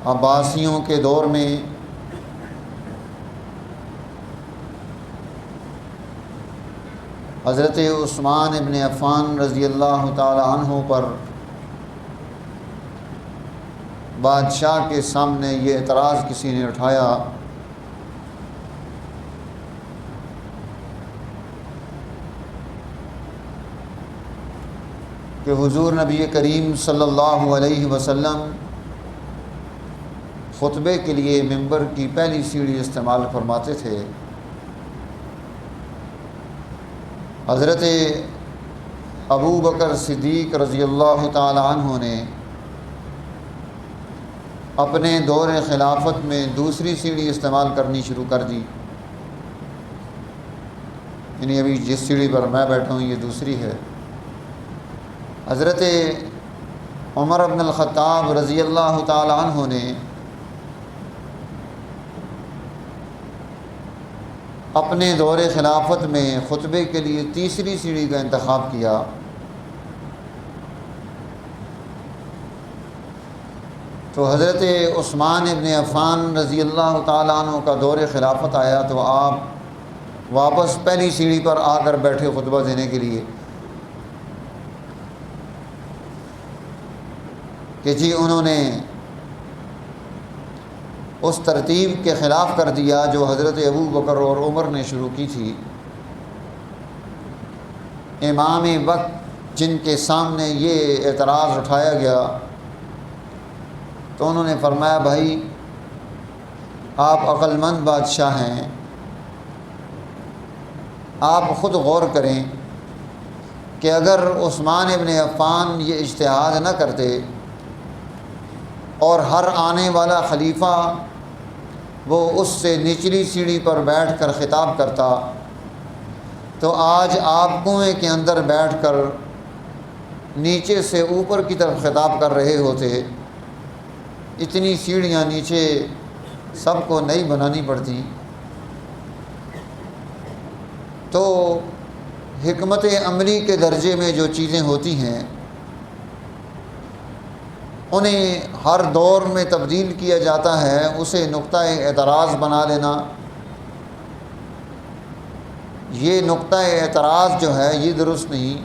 عباسیوں کے دور میں حضرت عثمان ابن عفان رضی اللہ تعالی عنہ پر بادشاہ کے سامنے یہ اعتراض کسی نے اٹھایا کہ حضور نبی کریم صلی اللہ علیہ وسلم خطبے کے لیے منبر کی پہلی سیڑھی استعمال فرماتے تھے۔ حضرت ابو بکر صدیق رضی اللہ تعالی عنہ نے اپنے دور خلافت میں دوسری سیڑھی استعمال کرنی شروع کر دی، یعنی ابھی جس سیڑھی پر میں بیٹھا ہوں یہ دوسری ہے۔ حضرت عمر بن الخطاب رضی اللہ تعالی عنہ نے اپنے دور خلافت میں خطبے کے لیے تیسری سیڑھی کا انتخاب کیا۔ تو حضرت عثمان ابن عفان رضی اللہ تعالیٰ عنہ کا دور خلافت آیا تو آپ واپس پہلی سیڑھی پر آ کر بیٹھے خطبہ دینے کے لیے کہ جی انہوں نے اس ترتیب کے خلاف کر دیا جو حضرت ابو بکر اور عمر نے شروع کی تھی۔ امام وقت جن کے سامنے یہ اعتراض اٹھایا گیا تو انہوں نے فرمایا بھائی آپ عقل مند بادشاہ ہیں، آپ خود غور کریں کہ اگر عثمان ابن عفان یہ اجتہاد نہ کرتے اور ہر آنے والا خلیفہ وہ اس سے نچلی سیڑھی پر بیٹھ کر خطاب کرتا تو آج آپ کنویں کے اندر بیٹھ کر نیچے سے اوپر کی طرف خطاب کر رہے ہوتے۔ اتنی سیڑھیاں نیچے سب کو نئی بنانی پڑتی۔ تو حکمت عملی کے درجے میں جو چیزیں ہوتی ہیں انہیں ہر دور میں تبدیل کیا جاتا ہے، اسے نقطہ اعتراض بنا لینا، یہ نقطہ اعتراض جو ہے یہ درست نہیں۔